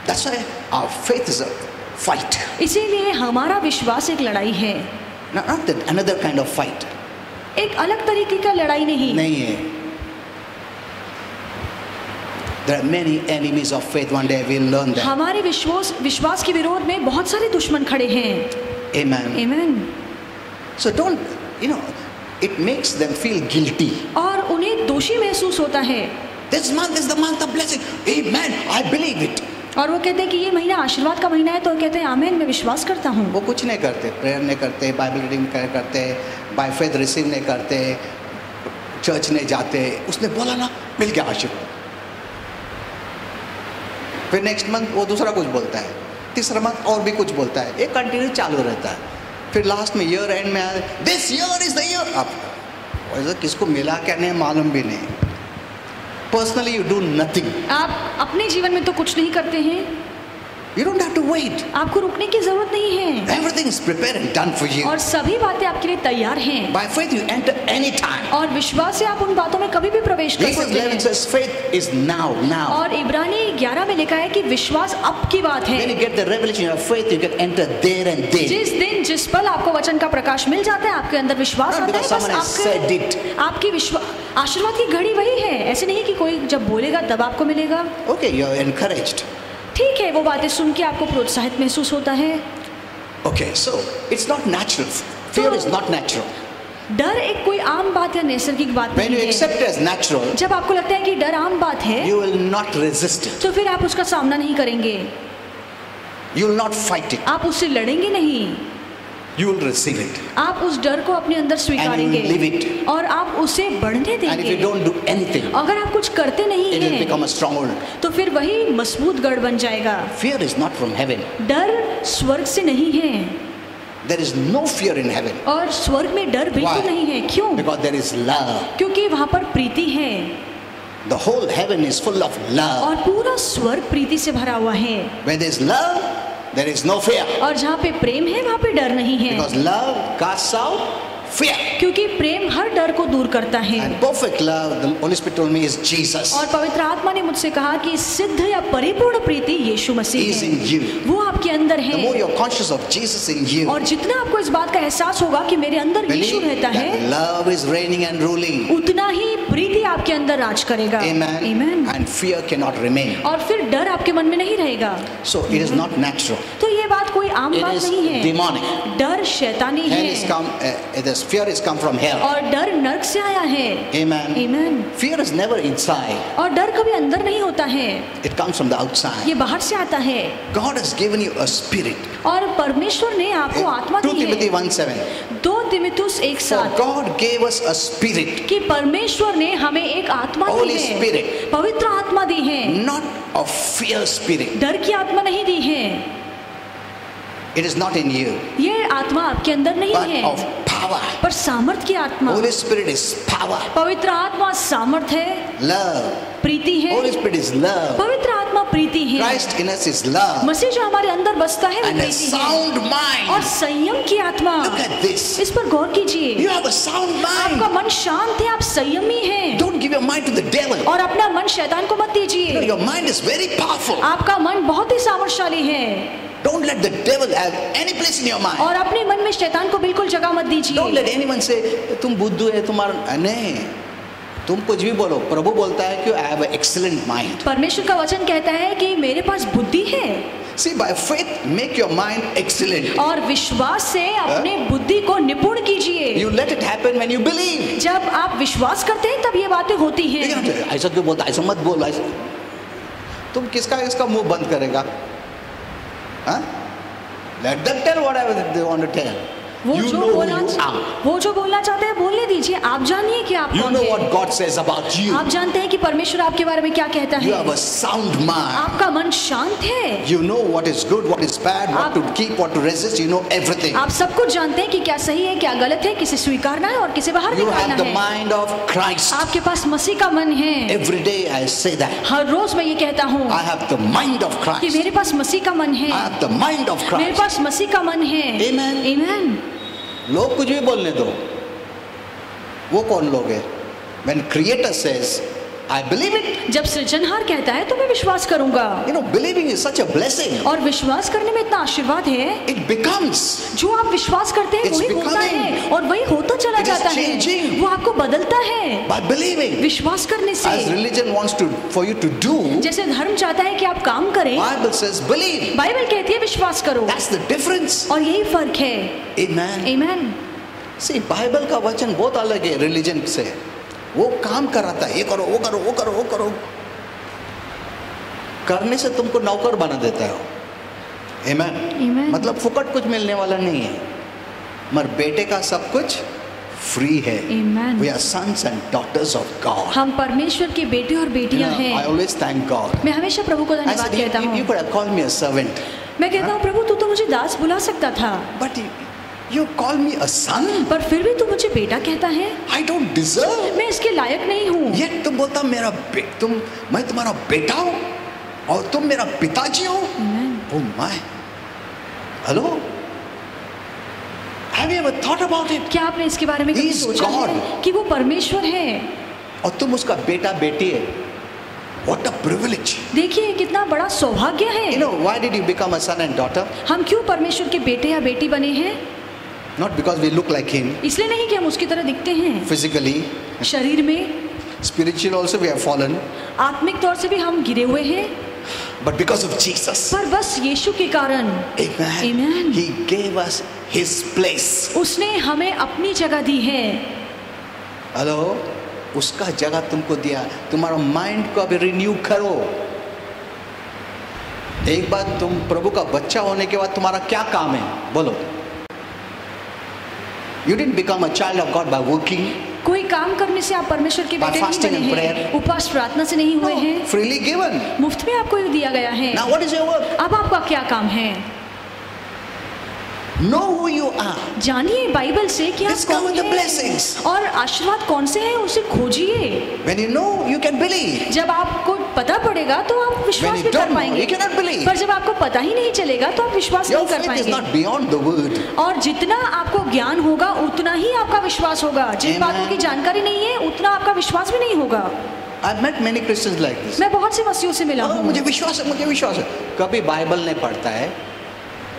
That's why our faith is a fight. इसीलिए हमारा विश्वास एक लड़ाई है, Not that another kind of fight. एक अलग तरीके का लड़ाई नहीं। नहीं है. There are many enemies of faith. One day we'll learn that. हमारे विश्वास के विरोध में बहुत सारे दुश्मन खड़े हैं। Amen. आमीन। So don't, it makes them feel guilty. और उन्हें दोषी महसूस होता है। This month is the month of blessing. Amen. I believe it. और वो कहते हैं कि ये महीना आशीर्वाद का महीना है, तो कहते हैं आमीन, मैं विश्वास करता हूँ। वो कुछ नहीं करते, प्रेयर नहीं करते, बाइबल रीडिंग करते, बाय फेथ रिसीव नहीं करते, चर्च नहीं जाते। उसने बोला ना, मिल गया आशीर्वाद। फिर नेक्स्ट मंथ वो दूसरा कुछ बोलता है, तीसरा मंथ और भी कुछ बोलता है, ये कंटिन्यू चालू रहता है। फिर लास्ट में ईयर एंड में this year is the year. अब वैसे किसको मिला क्या नहीं मालूम भी नहीं। Personally you do nothing. आप अपने जीवन में तो कुछ नहीं करते हैं, You don't have to wait. आपको रुकने की जरूरत नहीं है। Everything is prepared and done for you. और सभी बातें आपके लिए तैयार हैं। By faith you enter any time. और विश्वास से आप उन बातों में कभी भी प्रवेश कर Hebrews सकते 11 हैं। says faith is now. और इब्रानी 11 में लिखा है कि विश्वास अब की बात है। When you get the revelation of faith, you can enter there and then. जिस दिन जिस पल आपको वचन का प्रकाश मिल जाता है, आपके अंदर विश्वास Not आता है, because someone has said it. आपकी आशीर्वाद की घड़ी वही है। ऐसे नहीं कि कोई जब बोलेगा तब आपको मिलेगा। Okay, you are encouraged. ठीक है, वो बातें सुन के आपको प्रोत्साहित महसूस होता है। Okay, so it's not natural. Fear is not natural. डर एक कोई आम बात या नैसर्गिक बात When you नहीं accept है। it as natural, जब आपको लगता है कि डर आम बात है, you will not resist it. तो फिर आप उसका सामना नहीं करेंगे, You will not fight it. आप उससे लड़ेंगे नहीं, You will receive it. आप उस डर को अपने अंदर स्वीकारेंगे And you will live it. और आप उसे बढ़ने And if you देंगे। don't do anything, अगर आप कुछ करते नहीं it will हैं become a stronghold. तो फिर वही मजबूत गढ़ बन जाएगा। Fear is not from heaven. डर स्वर्ग से नहीं है, There is no fear in heaven. और स्वर्ग में डर बिल्कुल Why? नहीं है। क्यों? Because there is love. क्योंकि वहाँ पर प्रीति है The whole heaven is full of love. और पूरा स्वर्ग प्रीति से भरा हुआ है। Where there is love, there is no fear. और जहाँ पे प्रेम है वहाँ पे डर नहीं है, Because love casts out fear. क्योंकि प्रेम हर डर को दूर करता है। And perfect love, the Holy Spirit told me, is Jesus. और पवित्र आत्मा ने मुझसे कहा कि सिद्ध या परिपूर्ण प्रीति यीशु मसीह He is है, in you. वो आपके अंदर The more है। you're conscious of Jesus in you, और जितना आपको इस बात का एहसास होगा कि मेरे अंदर यीशु believe रहता that है, love is reigning and ruling. उतना ही प्रीति आपके अंदर राज करेगा। Amen. Amen. And fear cannot remain. और फिर डर आपके मन में नहीं रहेगा। So it is not natural. तो ये बात कोई आम It बात is नहीं है। demonic. डर शैतानी Hell is है come. This fear is come from hell. और डर नर्क से आया है। Amen. Amen. Fear is never inside. और डर कभी अंदर नहीं होता है, It comes from the outside. ये बाहर से आता है। God has given you a spirit. और परमेश्वर ने आपको आत्मा 2 दी Timothy है। 1:7. 2 तिमुथियुस For 1:7 God gave us a spirit, कि परमेश्वर ने हमें एक आत्मा दी Holy है, Spirit. पवित्र आत्मा दी है, not of fear spirit. डर की आत्मा नहीं दी है। It is not in you, ये आत्मा आपके अंदर नहीं but है, of power. पर सामर्थ की आत्मा। Holy Spirit is power, पवित्र आत्मा सामर्थ है, love. प्रीति है। Holy Spirit is love. पवित्र आत्मा प्रीति है। Christ in us is love. मसीह जो हमारे अंदर बसता है वो And a प्रीति है। sound और mind. संयम की आत्मा। Look at this. इस पर गौर कीजिए। You have a sound आपका mind. मन शांत है, आप संयमी हैं, Don't give your mind to the devil. और अपना मन शैतान को मत दीजिए। Your mind is very powerful. आपका मन बहुत ही सामर्थशाली है, Don't let the devil have any place in your mind. और अपने मन में शैतान को बिल्कुल जगह मत Don't दीजिए। let anyone say तुम बुद्धू है तुम्हारा नहीं, तुम कुछ भी बोलो। प्रभु बोलता है कि I have an excellent mind. परमेश्वर का वचन कहता है कि मेरे पास बुद्धि है, See, by faith make your mind excellent. और विश्वास से अपने बुद्धि को निपुण कीजिए। You let it happen when you believe. जब आप विश्वास करते हैं तब ये बातें होती You हैं। can't say, ऐसा क्यों बोलता, ऐसा मत बोलो ऐसा। तुम किसका मुंह बंद करेगा? हाँ? Let them tell whatever they want to tell. वो You जो know who बोलना you are. वो जो बोलना चाहते हैं बोलने दीजिए। आप जानिए कि आप You कौन know हैं। what God says about you. आप जानते हैं कि परमेश्वर आपके बारे में क्या कहता You है। have a sound mind. आपका मन शांत है, You know what is good, what is bad, what आप- to keep, what to resist. You know everything. आप सब कुछ जानते हैं कि क्या सही है, क्या गलत है, किसे स्वीकारना है और किसे बाहर You निकालना have the है। mind of Christ. आपके पास मसीह का मन है। Every day I say that. हर रोज मैं ये कहता हूँ I have the mind of कि Christ. मेरे पास मसीह का मन है, I have the mind of मेरे Christ. पास मसीह का मन है। Amen. Amen. लोग कुछ भी बोलने दो, वो कौन लोग है? When Creator says, I believe it. जब सृजनहार कहता है तो मैं विश्वास करूंगा, You know, believing is such a blessing. और विश्वास करने में इतना आशीर्वाद है। It becomes. जो आप विश्वास करते हैं It's वही होता becoming. है, और वही होता चला It is जाता है। changing. वो आपको बदलता है By believing. विश्वास करने से। As religion wants to for you to do, जैसे धर्म चाहता है कि आप काम करें, Bible says believe. बाइबल कहती है विश्वास करो, That's the difference. और यही फर्क है। Amen. Amen. See, बाइबल का वचन बहुत अलग है रिलीजन से। वो काम कराता है, ये करो, वो करो, वो करो, वो करो। करने से तुमको नौकर बना देता है। Amen. Amen. मतलब फुकट कुछ मिलने वाला नहीं है, मगर बेटे का सब कुछ फ्री है। Amen. We are sons and daughters of God. हम परमेश्वर के बेटे और बेटियां I हैं। always thank God. मैं हमेशा प्रभु को I धन्यवाद said, कहता you हूँ। could have called me a servant, मैं कहता हूँ प्रभु तू तो मुझे दास बुला सकता था, but you call me a son. पर फिर भी तू मुझे बेटा कहता है। I don't deserve. मैं इसके लायक नहीं हूँ। Yet तुम बोलता मैं तुम्हारा बेटा हूँ और तुम मेरा पिताजी हो। Amen. Oh my. Hello. Have you ever thought about it? क्या आपने इसके बारे में He कभी is सोचा God. है कि वो परमेश्वर है और तुम उसका बेटा बेटी है। What a privilege. देखिए ये कितना बड़ा सौभाग्य You है। know why did you become a son and daughter? हम क्यों परमेश्वर के बेटे या बेटी बने हैं? Not because we look like him इसलिए नहीं कि हम उसकी तरह दिखते हैं physically. शरीर में, Spiritually also we have fallen. आत्मिक तौर से भी हम गिरे हुए हैं, But because of Jesus. पर बस यीशु के कारण Amen. Amen. He gave us his place. उसने हमें अपनी जगह दी है। हेलो, उसका जगह तुमको दिया। तुम्हारा माइंड को अभी रिन्यू करो। एक बार तुम प्रभु का बच्चा होने के बाद तुम्हारा क्या काम है बोलो? You didn't become a child of God by working. कोई काम करने से आप परमेश्वर के By बेटे नहीं fasting बने and हैं, prayer. उपवास प्रार्थना से नहीं हुए हैं, Freely given. मुफ्त में आपको ये दिया गया है। Now what is your work? अब आपका क्या काम है? Know who you are. जानिए बाइबल से कि आप Discover कौन the हैं blessings. और आशीर्वाद कौन से हैं उसे खोजिए। When you know, you can believe. जब आपको पता पड़ेगा तो आप When विश्वास you भी कर don't know, पाएंगे, you cannot believe. पर जब आपको पता ही नहीं चलेगा तो आप विश्वास Your नहीं कर faith is पाएंगे। not beyond the word. और जितना आपको ज्ञान होगा उतना ही आपका विश्वास होगा। जिन Amen. बातों की जानकारी नहीं है उतना आपका विश्वास भी नहीं होगा। I've met many Christians like this. मैं बहुत से मसीहों से मिला हूँ। मुझे विश्वास है, मुझे विश्वास है। कभी बाइबल नहीं पढ़ता है,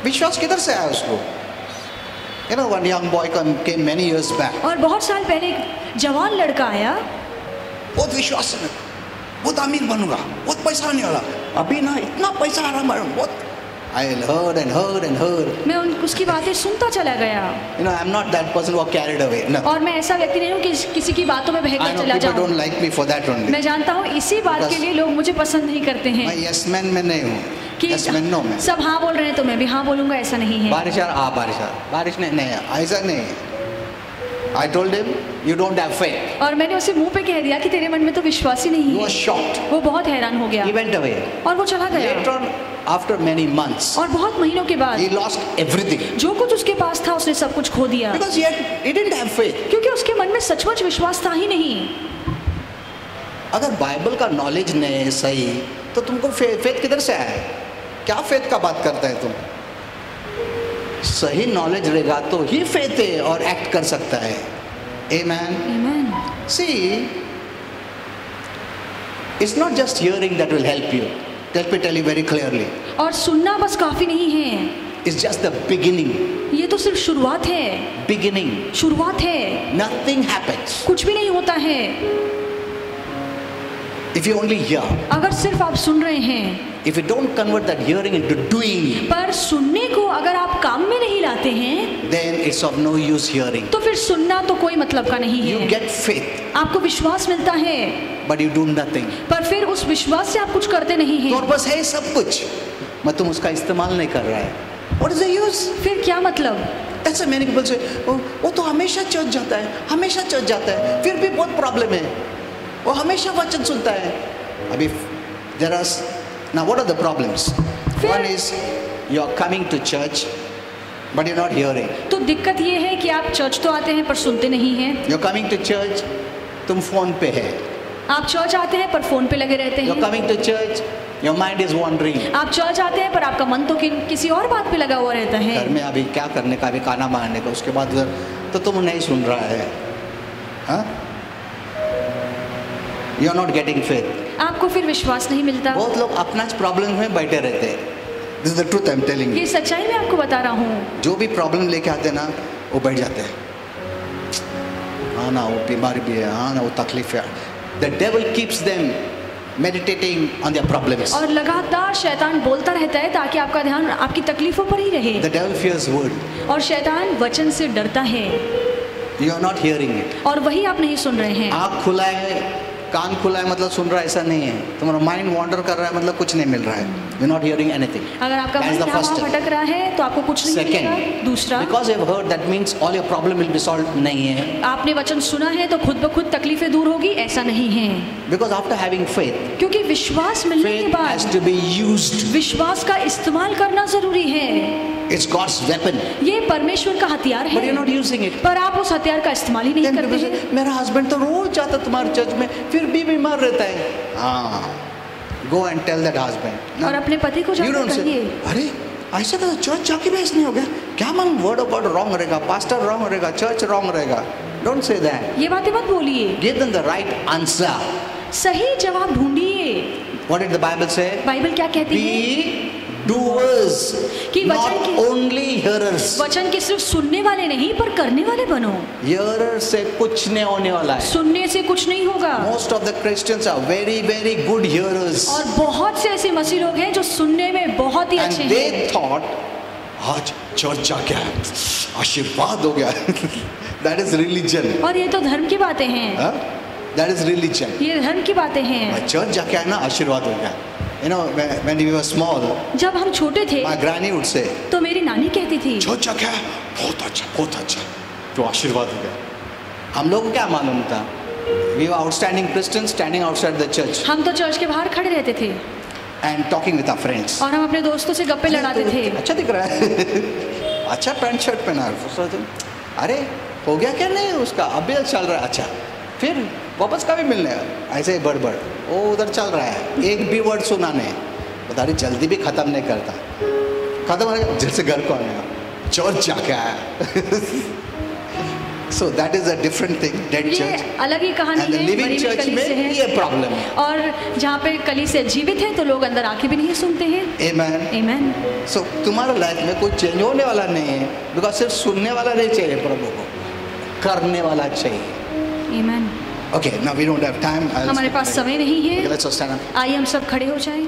विश्वास किधर से आया उसको? You know, one young boy came many years back. और बहुत साल पहले एक जवान लड़का आया, बहुत विश्वास है, बहुत अमीर बनूंगा, बहुत पैसा आने वाला। अभी ना इतना पैसा आ रहा है, बहुत I heard and heard and heard. मैं उसकी बातें सुनता चला गया। You know, I'm not that person who are carried away. No. और मैं ऐसा व्यक्ति नहीं हूँ कि किसी की बातों में I बहकर know चला people जाऊँ। don't like me for that only. मैं जानता हूँ इसी बात के लिए लोग मुझे पसंद नहीं करते हैं मैं yes man में नहीं हूँ. कि Yes man no मैं. सब हाँ बोल रहे हैं तो मैं भी हाँ बोलूंगा, ऐसा नहीं है। बारिश आ रहा, बारिश नहीं ऐसा नहीं। I told him, you don't have faith. और मैंने उसे मुंह पे कह दिया कि तेरे मन में तो विश्वास ही नहीं He है। was shocked. वो बहुत हैरान हो गया He went away. और वो चला Later गया। on, after many months, और बहुत महीनों के बाद he lost everything जो कुछ उसके पास था उसने सब कुछ खो दिया, because he didn't have faith. क्योंकि उसके मन में सचमुच विश्वास था ही नहीं। अगर बाइबल का नॉलेज नहीं है सही तो तुमको फेथ किधर से आया है? क्या फेथ का बात करता है तुम? सही नॉलेज रहेगा तो ही फेथ है और एक्ट कर सकता है। Amen. Amen. See, it's not just hearing that will help you. Let me tell you very clearly. और सुनना बस काफी नहीं है, It's just the beginning. ये तो सिर्फ शुरुआत है। Beginning. शुरुआत है, Nothing happens कुछ भी नहीं होता है। if you only hear. अगर सिर्फ आप सुन रहे हैं, If you don't convert that hearing into doing, पर सुनने को अगर आप काम में नहीं लाते हैं then it's of no use hearing. तो फिर सुनना तो कोई मतलब का नहीं You है। get faith, आपको विश्वास मिलता है but you do nothing. पर फिर उस विश्वास से आप कुछ करते नहीं तो हैं। बस है सब कुछ, मैं तुम उसका इस्तेमाल नहीं कर रहा है। What is the use? फिर क्या मतलब? That's why many people say, वो तो हमेशा चर्च जाता है, हमेशा चर्च जाता है, फिर भी बहुत प्रॉब्लम है। वो हमेशा वचन सुनता है। अभी there are now what are the problems? One is you are coming to church, but you're not hearing. तो दिक्कत ये है कि आप चर्च तो आते हैं पर सुनते नहीं हैं। You're coming to church, तुम फोन पे है। आप चर्च आते हैं पर फोन पे लगे रहते You're हैं। coming to church, your mind is wandering. आप चर्च आते हैं पर आपका मन तो किसी और बात पे लगा हुआ रहता है। घर में अभी क्या करने का, अभी खाना मारने का, उसके बाद उधर तो तुम नहीं सुन रहा है। हाँ? You're not getting faith. आपको फिर विश्वास नहीं मिलता। बहुत लोग अपना प्रॉब्लम में बैठे रहते हैं। This is the truth I'm telling you. ये सच्चाई मैं आपको बता रहा हूँ। जो भी प्रॉब्लम लेके आते हैं ना, वो बैठ जाते हैं। हाँ ना, वो बीमारी भी है, हाँ ना, वो तकलीफ है। The devil keeps them meditating on their problems. और लगातार शैतान बोलता रहता है ताकि आपका ध्यान आपकी तकलीफों पर ही रहे। The devil fears word. और शैतान वचन से डरता है You are not hearing it. और वही आप नहीं सुन रहे हैं। आँख खुला है, कान खुला है मतलब सुन रहा है, ऐसा नहीं है। तुम्हारा माइंड वॉन्डर कर रहा है मतलब कुछ नहीं मिल रहा है, यू नॉट हियरिंग एनीथिंग। अगर आपका मन यहाँ वहाँ भटक रहा है तो आपको कुछ नहीं मिलेगा। दूसरा, because you have heard that means all your problem will be solved, नहीं है। आपने वचन सुना है तो खुद ब खुद तकलीफें दूर होगी, ऐसा नहीं है। बिकॉज आफ्टर हैविंग फेथ, क्योंकि विश्वास मिलने के faith has बाद to be used. विश्वास का इस्तेमाल करना जरूरी है। It's God's weapon, ये परमेश्वर का हथियार but you're है, not using it. पर आप उस हथियार का इस्तेमाल ही नहीं Then करते people हैं। say, मेरा हस्बैंड तो रोज जाता तुम्हारे चर्च में, फिर भी बीमार रहता है। हाँ, go and tell that husband. और अपने पति को You जाकर don't say, कहिए, अरे ऐसा तो चर्च जाके भी ऐसा नहीं हो गया, क्या मन वर्ड ऑफ गॉड रॉन्ग रहेगा, पास्टर रॉन्ग रहेगा, चर्च रॉन्ग रहेगा। Don't say that. ये बातें मत बोलिए, Give them the right answer. सही जवाब ढूंढिए। What did the Bible say? Bible क्या कहती है Be doers, कि not वचन की- only hearers. वचन के सिर्फ सुनने वाले नहीं पर करने वाले बनो। Hearer से कुछ नहीं होने वाला है। सुनने से कुछ नहीं होगा। Most of the Christians are very, very good hearers. और बहुत से ऐसे मसीह लोग हैं जो सुनने में बहुत ही And अच्छे they हैं। thought, आज चर्च जा गया, आशीर्वाद हो गया। That is religion. और ये तो धर्म की बातें हैं, Huh? That is religion. ये धर्म की बातें हैं। चर्च जाके आया ना, आशीर्वाद हो गया। You know, when we were small, जब हम छोटे थे my granny would say, तो मेरी नानी कहती थी, चर्च जाके आया, बहुत अच्छा, तो आशीर्वाद हो गया। हम लोग को क्या मालूम था? We were outstanding Christians standing outside the church हम तो चर्च के बाहर खड़े रहते थे and talking with our friends. और हम अपने दोस्तों से गप्पे लड़ाते थे। अच्छा दिख रहा है, अच्छा पैंट शर्ट पहना है, अरे हो गया क्या नहीं उसका, अभी चल रहा है, अच्छा फिर वापस कभी मिलने, ऐसे ही बड़बड़, वो उधर चल रहा है, एक भी वर्ड सुना नहीं, बता रही जल्दी भी ख़त्म नहीं करता, ख़त्म हो गया जैसे घर को आएगा, चर्च जाके आया। So that is a different thing, dead ये church. अलग ही कहानी And the है, living मरी हुई church कलीसिया में है। ये प्रॉब्लम है। और जहाँ पे कलीसिया जीवित है तो लोग अंदर आके भी नहीं सुनते हैं। Amen. आमीन। So तुम्हारा लाइफ में कोई चेंज होने वाला नहीं है, बिकॉज सिर्फ सुनने वाला नहीं चाहिए प्रभु को, करने वाला चाहिए। आमीन। Okay, now we don't have time. हमारे पास समय नहीं है, Okay, let's all stand up. आइए हम सब खड़े हो जाएं।